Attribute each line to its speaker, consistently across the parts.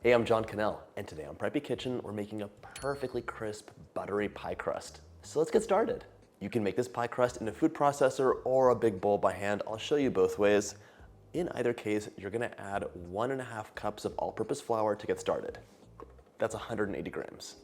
Speaker 1: Hey, I'm John Cannell, and today on Preppy Kitchen, we're making a perfectly crisp, buttery pie crust. So let's get started. You can make this pie crust in a food processor or a big bowl by hand. I'll show you both ways. In either case, you're gonna add 1.5 cups of all-purpose flour to get started. That's 180 grams.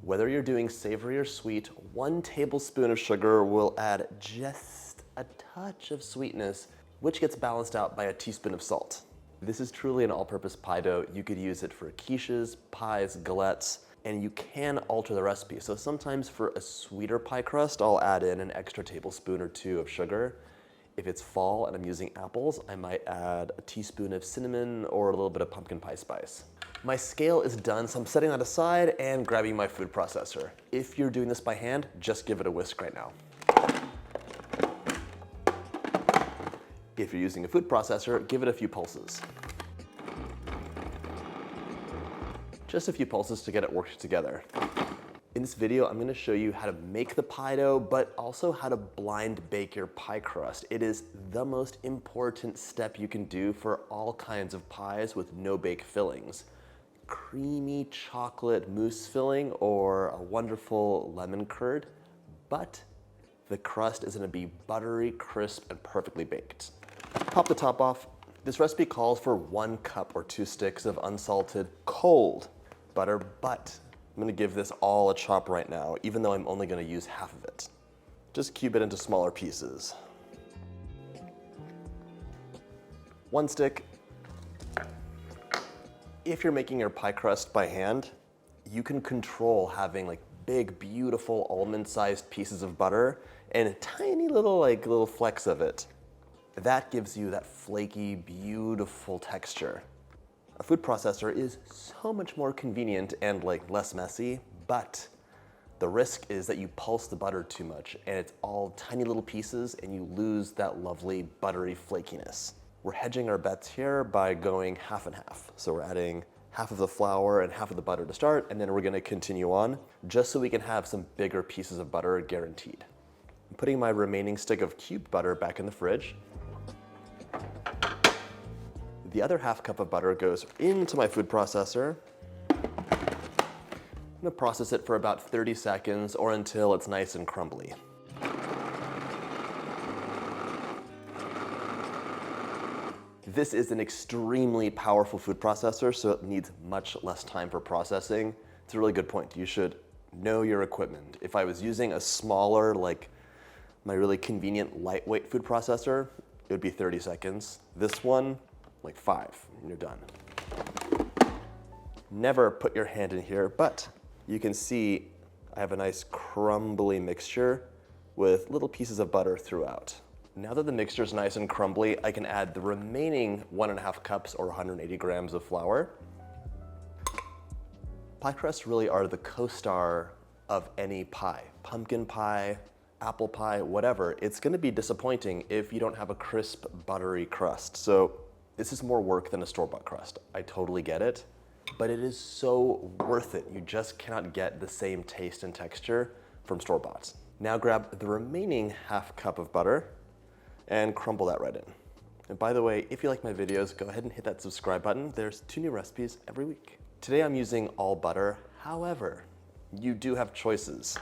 Speaker 1: Whether you're doing savory or sweet, 1 tablespoon of sugar will add just a touch of sweetness, which gets balanced out by a teaspoon of salt. This is truly an all-purpose pie dough. You could use it for quiches, pies, galettes, and you can alter the recipe. So sometimes for a sweeter pie crust, I'll add in an extra tablespoon or 2 of sugar. If it's fall and I'm using apples, I might add a teaspoon of cinnamon or a little bit of pumpkin pie spice. My scale is done, so I'm setting that aside and grabbing my food processor. If you're doing this by hand, just give it a whisk right now. If you're using a food processor, give it a few pulses. Just a few pulses to get it worked together. In this video, I'm gonna show you how to make the pie dough, but also how to blind bake your pie crust. It is the most important step you can do for all kinds of pies with no bake fillings. Creamy chocolate mousse filling or a wonderful lemon curd, but the crust is gonna be buttery, crisp, and perfectly baked. Pop the top off. This recipe calls for 1 cup or 2 sticks of unsalted cold butter, but I'm gonna give this all a chop right now, even though I'm only gonna use half of it. Just cube it into smaller pieces. 1 stick. If you're making your pie crust by hand, you can control having like big, beautiful almond-sized pieces of butter and tiny little flecks of it. That gives you that flaky, beautiful texture. A food processor is so much more convenient and less messy, but the risk is that you pulse the butter too much and it's all tiny little pieces and you lose that lovely buttery flakiness. We're hedging our bets here by going half and half. So we're adding half of the flour and half of the butter to start, and then we're gonna continue on just so we can have some bigger pieces of butter guaranteed. I'm putting my remaining stick of cubed butter back in the fridge. The other half cup of butter goes into my food processor. I'm gonna process it for about 30 seconds or until it's nice and crumbly. This is an extremely powerful food processor, so it needs much less time for processing. It's a really good point. You should know your equipment. If I was using a smaller, like my really convenient lightweight food processor, it would be 30 seconds. This one, like 5, and you're done. Never put your hand in here, but you can see I have a nice crumbly mixture with little pieces of butter throughout. Now that the mixture is nice and crumbly, I can add the remaining 1.5 cups or 180 grams of flour. Pie crusts really are the co-star of any pie. Pumpkin pie, apple pie, whatever. It's gonna be disappointing if you don't have a crisp, buttery crust. So this is more work than a store-bought crust. I totally get it, but it is so worth it. You just cannot get the same taste and texture from store-bought. Now grab the remaining half cup of butter and crumble that right in. And by the way, if you like my videos, go ahead and hit that subscribe button. There's 2 new recipes every week. Today I'm using all butter. However, you do have choices.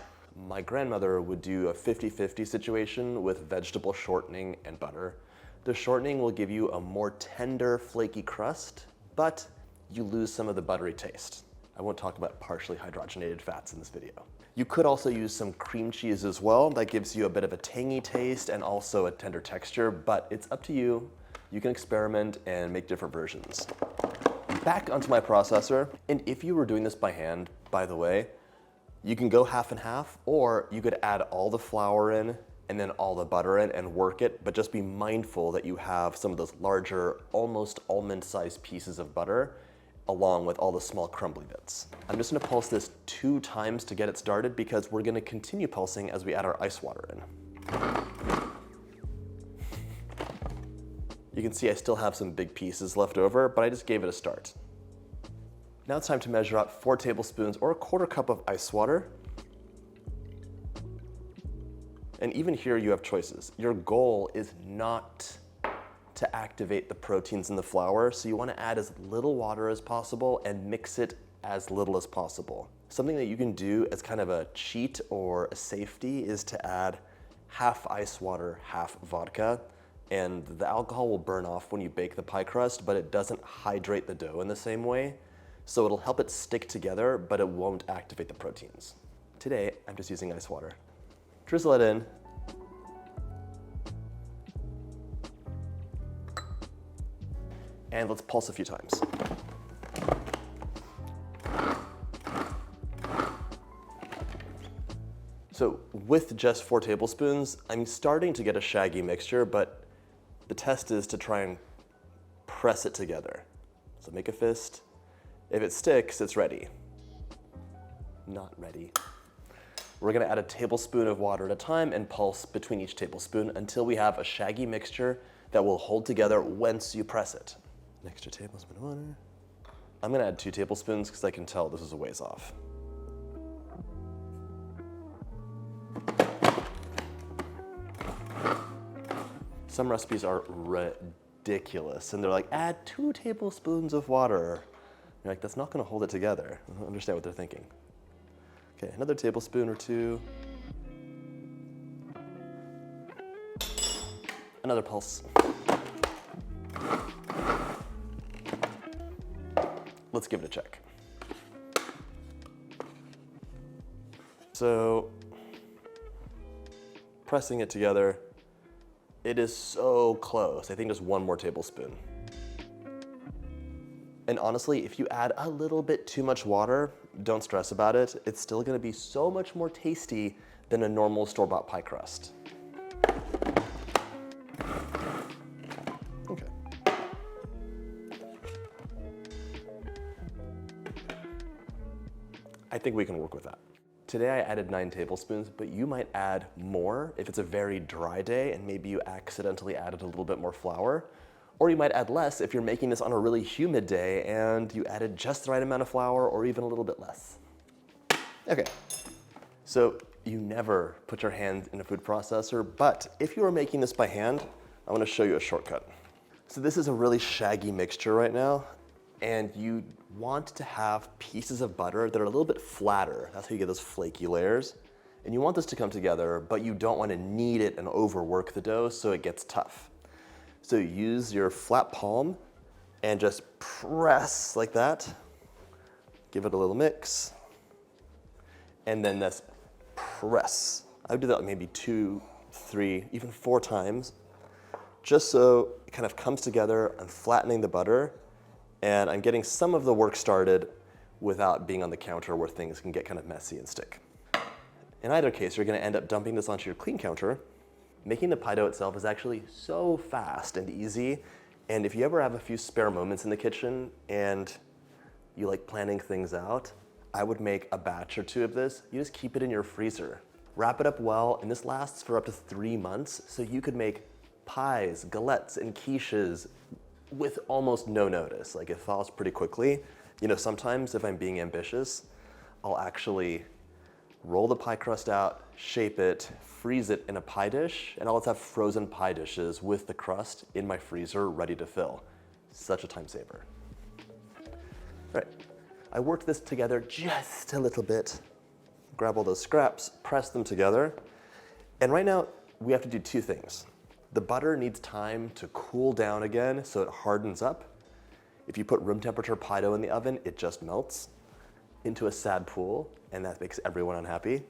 Speaker 1: My grandmother would do a 50-50 situation with vegetable shortening and butter. The shortening will give you a more tender, flaky crust, but you lose some of the buttery taste. I won't talk about partially hydrogenated fats in this video. You could also use some cream cheese as well. That gives you a bit of a tangy taste and also a tender texture, but it's up to you. You can experiment and make different versions. Back onto my processor, and if you were doing this by hand, by the way, you can go half and half, or you could add all the flour in and then all the butter in and work it, but just be mindful that you have some of those larger, almost almond-sized pieces of butter along with all the small crumbly bits. I'm just gonna pulse this 2 times to get it started because we're gonna continue pulsing as we add our ice water in. You can see I still have some big pieces left over, but I just gave it a start. Now it's time to measure out 4 tablespoons or a 1/4 cup of ice water. And even here you have choices. Your goal is not to activate the proteins in the flour, so you want to add as little water as possible and mix it as little as possible. Something that you can do as kind of a cheat or a safety is to add half ice water, half vodka, and the alcohol will burn off when you bake the pie crust, but it doesn't hydrate the dough in the same way. So it'll help it stick together, but it won't activate the proteins. Today, I'm just using ice water. Drizzle it in. And let's pulse a few times. So with just 4 tablespoons, I'm starting to get a shaggy mixture, but the test is to try and press it together. So make a fist. If it sticks, it's ready. Not ready. We're gonna add a tablespoon of water at a time and pulse between each tablespoon until we have a shaggy mixture that will hold together once you press it. An extra tablespoon of water. I'm gonna add 2 tablespoons because I can tell this is a ways off. Some recipes are ridiculous, and they're like, add 2 tablespoons of water. You're like, that's not gonna hold it together. I don't understand what they're thinking. Okay, another tablespoon or 2. Another pulse. Let's give it a check. So, pressing it together, it is so close. I think just 1 more tablespoon. And honestly, if you add a little bit too much water, don't stress about it. It's still gonna be so much more tasty than a normal store-bought pie crust. Okay. I think we can work with that. Today I added 9 tablespoons, but you might add more if it's a very dry day and maybe you accidentally added a little bit more flour. Or you might add less if you're making this on a really humid day and you added just the right amount of flour or even a little bit less. Okay, so you never put your hand in a food processor, but if you are making this by hand, I want to show you a shortcut. So this is a really shaggy mixture right now, and you want to have pieces of butter that are a little bit flatter. That's how you get those flaky layers. And you want this to come together, but you don't want to knead it and overwork the dough so it gets tough. So use your flat palm and just press like that. Give it a little mix. And then this press. I would do that maybe 2, 3, even 4 times, just so it kind of comes together. I'm flattening the butter, and I'm getting some of the work started without being on the counter where things can get kind of messy and stick. In either case, you're gonna end up dumping this onto your clean counter. Making the pie dough itself is actually so fast and easy, and if you ever have a few spare moments in the kitchen and you like planning things out, I would make a batch or 2 of this. You just keep it in your freezer. Wrap it up well, and this lasts for up to 3 months, so you could make pies, galettes, and quiches with almost no notice. Like, it thaws pretty quickly. You know, sometimes if I'm being ambitious, I'll actually roll the pie crust out, shape it, freeze it in a pie dish, and I'll just have frozen pie dishes with the crust in my freezer ready to fill. Such a time saver. All right, I worked this together just a little bit. Grab all those scraps, press them together. And right now, we have to do 2 things. The butter needs time to cool down again so it hardens up. If you put room temperature pie dough in the oven, it just melts into a sad pool, and that makes everyone unhappy.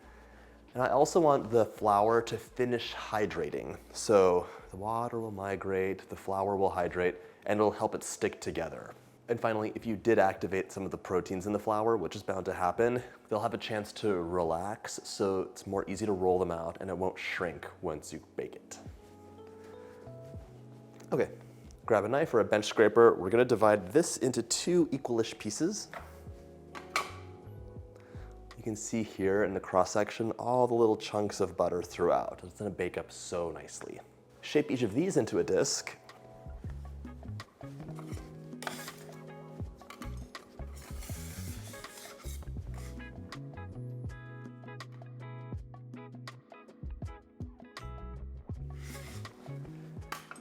Speaker 1: And I also want the flour to finish hydrating. So the water will migrate, the flour will hydrate, and it'll help it stick together. And finally, if you did activate some of the proteins in the flour, which is bound to happen, they'll have a chance to relax, so it's more easy to roll them out and it won't shrink once you bake it. Okay, grab a knife or a bench scraper. We're gonna divide this into 2 equalish pieces. You can see here in the cross section all the little chunks of butter throughout. It's gonna bake up so nicely. Shape each of these into a disc.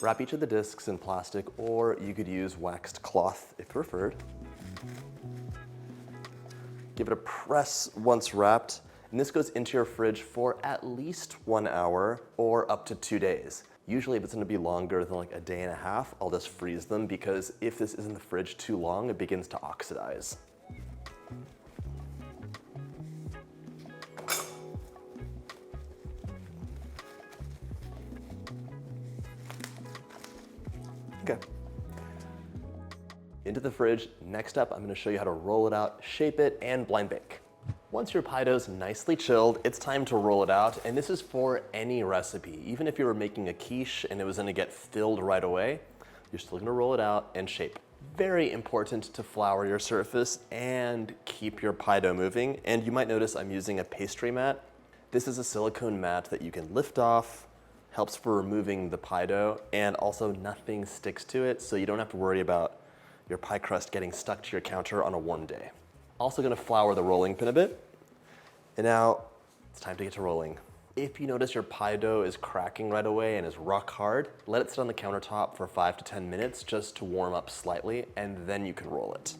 Speaker 1: Wrap each of the discs in plastic, or you could use waxed cloth if preferred. Give it a press once wrapped, and this goes into your fridge for at least 1 hour or up to 2 days. Usually if it's gonna be longer than like a day and a half, I'll just freeze them because if this is in the fridge too long, it begins to oxidize. Okay. Into the fridge. Next up, I'm gonna show you how to roll it out, shape it, and blind bake. Once your pie dough's nicely chilled, it's time to roll it out, and this is for any recipe. Even if you were making a quiche and it was gonna get filled right away, you're still gonna roll it out and shape. Very important to flour your surface and keep your pie dough moving. And you might notice I'm using a pastry mat. This is a silicone mat that you can lift off, helps for removing the pie dough, and also nothing sticks to it, so you don't have to worry about your pie crust getting stuck to your counter on a warm day. Also gonna flour the rolling pin a bit. And now it's time to get to rolling. If you notice your pie dough is cracking right away and is rock hard, let it sit on the countertop for 5 to 10 minutes just to warm up slightly, and then you can roll it.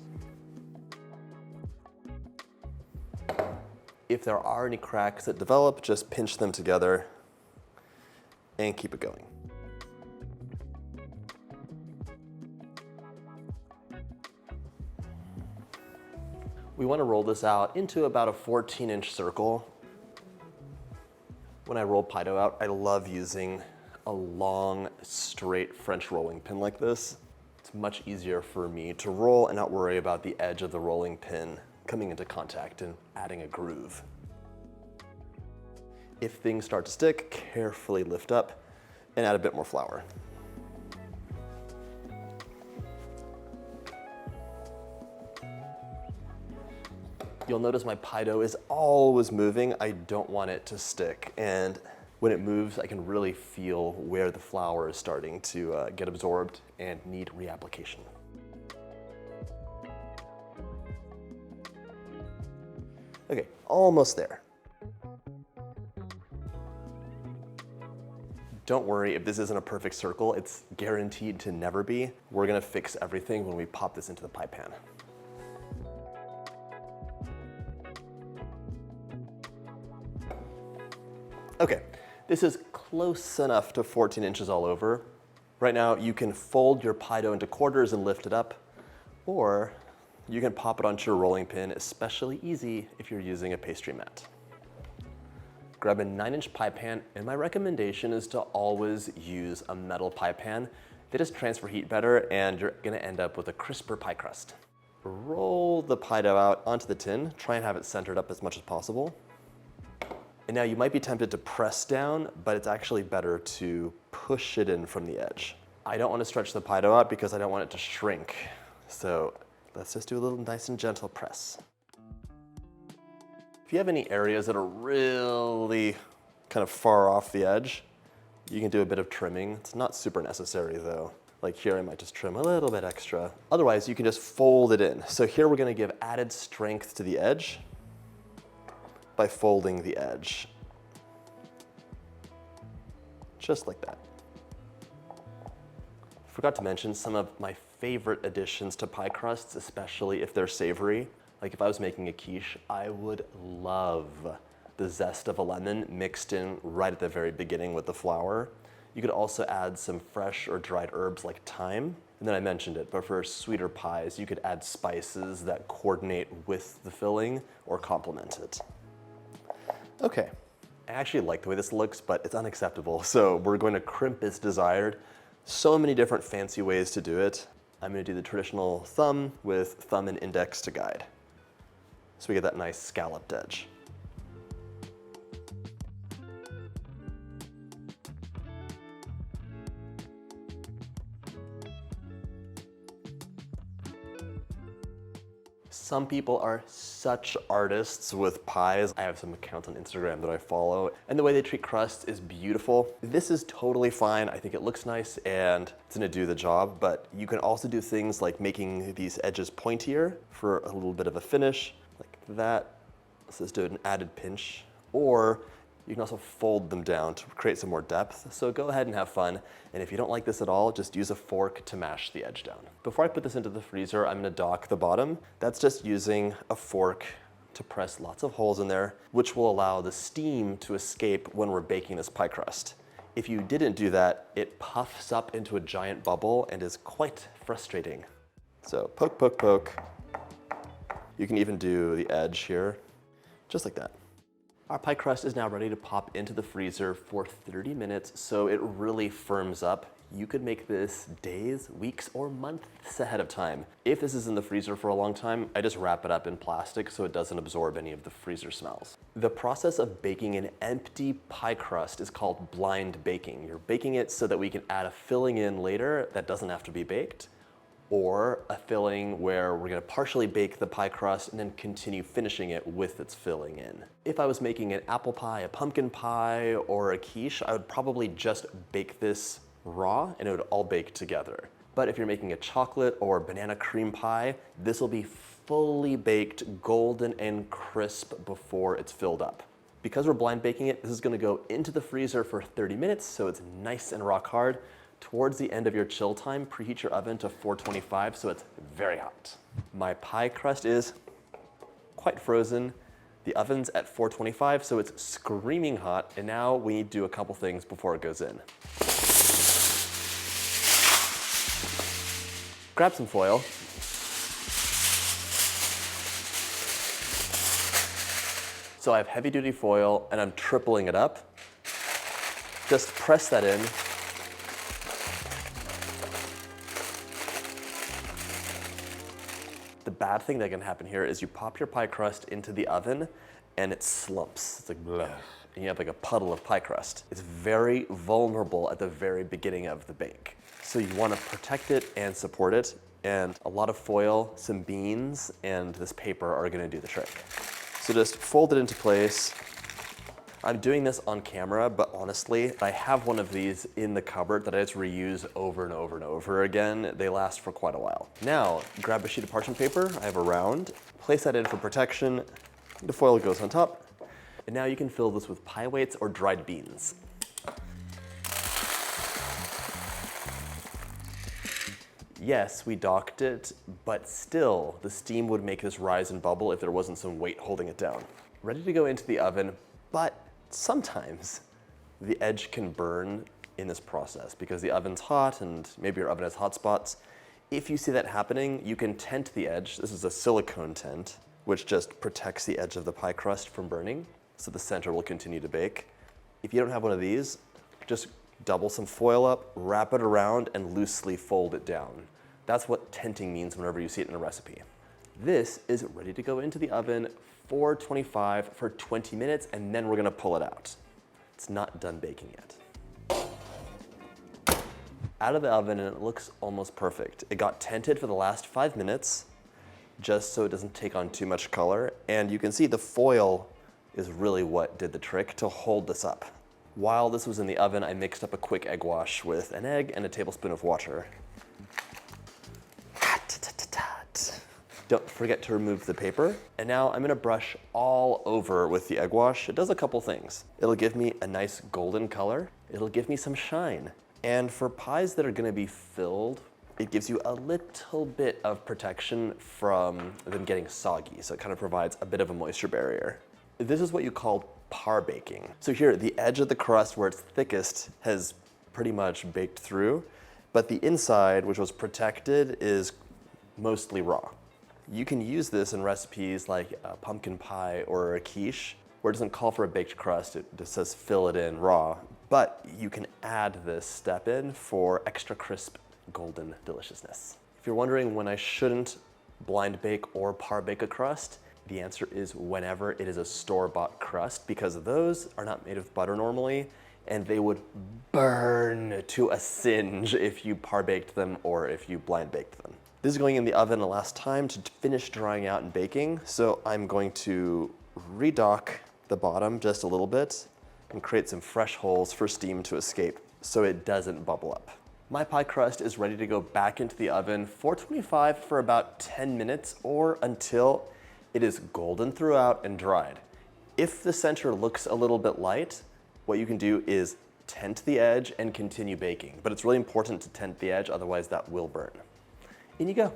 Speaker 1: If there are any cracks that develop, just pinch them together and keep it going. We want to roll this out into about a 14-inch circle. When I roll pie dough out, I love using a long, straight French rolling pin like this. It's much easier for me to roll and not worry about the edge of the rolling pin coming into contact and adding a groove. If things start to stick, carefully lift up and add a bit more flour. You'll notice my pie dough is always moving. I don't want it to stick. And when it moves, I can really feel where the flour is starting to get absorbed and need reapplication. Okay, almost there. Don't worry if this isn't a perfect circle, it's guaranteed to never be. We're gonna fix everything when we pop this into the pie pan. Okay, this is close enough to 14 inches all over. Right now, you can fold your pie dough into quarters and lift it up, or you can pop it onto your rolling pin, especially easy if you're using a pastry mat. Grab a 9-inch pie pan, and my recommendation is to always use a metal pie pan. They just transfer heat better, and you're gonna end up with a crisper pie crust. Roll the pie dough out onto the tin. Try and have it centered up as much as possible. And now you might be tempted to press down, but it's actually better to push it in from the edge. I don't want to stretch the pie dough out because I don't want it to shrink. So let's just do a little nice and gentle press. If you have any areas that are really kind of far off the edge, you can do a bit of trimming. It's not super necessary though. Like here, I might just trim a little bit extra. Otherwise, you can just fold it in. So here we're gonna give added strength to the edge by folding the edge. Just like that. Forgot to mention some of my favorite additions to pie crusts, especially if they're savory. Like if I was making a quiche, I would love the zest of a lemon mixed in right at the very beginning with the flour. You could also add some fresh or dried herbs like thyme. And then I mentioned it, but for sweeter pies, you could add spices that coordinate with the filling or complement it. Okay, I actually like the way this looks, but it's unacceptable. So we're going to crimp as desired. So many different fancy ways to do it. I'm gonna do the traditional thumb with thumb and index to guide. So we get that nice scalloped edge. Some people are such artists with pies. I have some accounts on Instagram that I follow, and the way they treat crust is beautiful. This is totally fine. I think it looks nice and it's gonna do the job, but you can also do things like making these edges pointier for a little bit of a finish, like that. Let's just do an added pinch. Or You can also fold them down to create some more depth, so go ahead and have fun. And if you don't like this at all, just use a fork to mash the edge down. Before I put this into the freezer, I'm gonna dock the bottom. That's just using a fork to press lots of holes in there, which will allow the steam to escape when we're baking this pie crust. If you didn't do that, it puffs up into a giant bubble and is quite frustrating. So poke, poke, poke. You can even do the edge here, just like that. Our pie crust is now ready to pop into the freezer for 30 minutes, so it really firms up. You could make this days, weeks, or months ahead of time. If this is in the freezer for a long time, I just wrap it up in plastic so it doesn't absorb any of the freezer smells. The process of baking an empty pie crust is called blind baking. You're baking it so that we can add a filling in later that doesn't have to be baked, or a filling where we're gonna partially bake the pie crust and then continue finishing it with its filling in. If I was making an apple pie, a pumpkin pie, or a quiche, I would probably just bake this raw and it would all bake together. But if you're making a chocolate or banana cream pie, this will be fully baked, golden and crisp before it's filled up. Because we're blind baking it, this is gonna go into the freezer for 30 minutes, so it's nice and rock hard. Towards the end of your chill time, preheat your oven to 425 so it's very hot. My pie crust is quite frozen. The oven's at 425, so it's screaming hot, and now we need to do a couple things before it goes in. Grab some foil. So I have heavy duty foil and I'm tripling it up. Just press that in. The bad thing that can happen here is you pop your pie crust into the oven and it slumps. It's like bleh, and you have like a puddle of pie crust. It's very vulnerable at the very beginning of the bake. So you want to protect it and support it, and a lot of foil, some beans, and this paper are going to do the trick. So just fold it into place. I'm doing this on camera, but honestly, I have one of these in the cupboard that I just reuse over and over and over again. They last for quite a while. Now, grab a sheet of parchment paper. I have a round. Place that in for protection. The foil goes on top. And now you can fill this with pie weights or dried beans. Yes, we docked it, but still, the steam would make this rise and bubble if there wasn't some weight holding it down. Ready to go into the oven, but sometimes the edge can burn in this process because the oven's hot and maybe your oven has hot spots. If you see that happening, you can tent the edge. This is a silicone tent, which just protects the edge of the pie crust from burning, so the center will continue to bake. If you don't have one of these, just double some foil up, wrap it around, and loosely fold it down. That's what tenting means whenever you see it in a recipe. This is ready to go into the oven, 425 for 20 minutes, and then we're gonna pull it out. It's not done baking yet. Out of the oven, and it looks almost perfect. It got tented for the last 5 minutes, just so it doesn't take on too much color, and you can see the foil is really what did the trick to hold this up. While this was in the oven, I mixed up a quick egg wash with an egg and a tablespoon of water. Don't forget to remove the paper. And now I'm gonna brush all over with the egg wash. It does a couple things. It'll give me a nice golden color. It'll give me some shine. And for pies that are gonna be filled, it gives you a little bit of protection from them getting soggy. So it kind of provides a bit of a moisture barrier. This is what you call par baking. So here, the edge of the crust where it's thickest has pretty much baked through, but the inside, which was protected, is mostly raw. You can use this in recipes like a pumpkin pie or a quiche, where it doesn't call for a baked crust, it just says fill it in raw. But you can add this step in for extra crisp, golden deliciousness. If you're wondering when I shouldn't blind bake or par bake a crust, the answer is whenever it is a store-bought crust, because those are not made of butter normally, and they would burn to a singe if you par baked them or if you blind baked them. This is going in the oven the last time to finish drying out and baking, so I'm going to redock the bottom just a little bit and create some fresh holes for steam to escape so it doesn't bubble up. My pie crust is ready to go back into the oven, 425 for about 10 minutes or until it is golden throughout and dried. If the center looks a little bit light, what you can do is tent the edge and continue baking. But it's really important to tent the edge, otherwise that will burn. In you go.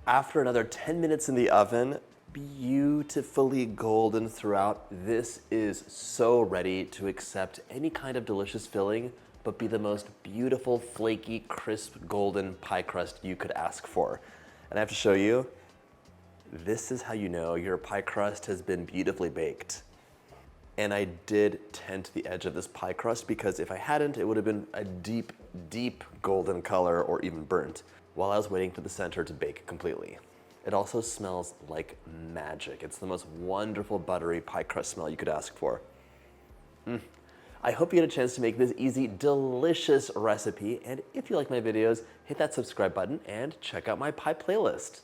Speaker 1: After another 10 minutes in the oven, beautifully golden throughout, this is so ready to accept any kind of delicious filling, but be the most beautiful, flaky, crisp, golden pie crust you could ask for. And I have to show you, this is how you know your pie crust has been beautifully baked. And I did tent the edge of this pie crust because if I hadn't, it would have been a deep, deep golden color or even burnt while I was waiting for the center to bake completely. It also smells like magic. It's the most wonderful buttery pie crust smell you could ask for. I hope you get a chance to make this easy, delicious recipe. And if you like my videos, hit that subscribe button and check out my pie playlist.